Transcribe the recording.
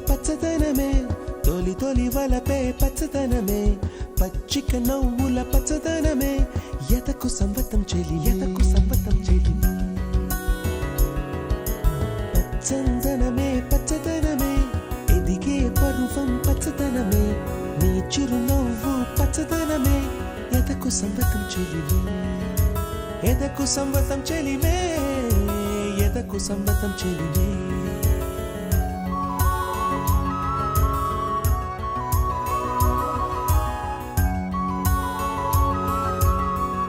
పచ్చదనమే తొలి తొలి వలపే పచ్చదనమే పచ్చిక నవ్వుల పచ్చదనమే ఎదకు సంవతం చెలి ఎదకు సంవతం చెలి పచ్చందనమే పచ్చదనమే ఎదిగే పరువం పచ్చదనమే నీ చిరునవ్వు పచ్చదనమే ఎదకు సంవతం చెలిమే ఎదకు సంవతం చెలిమే ఎదకు సంవతం చెలిమే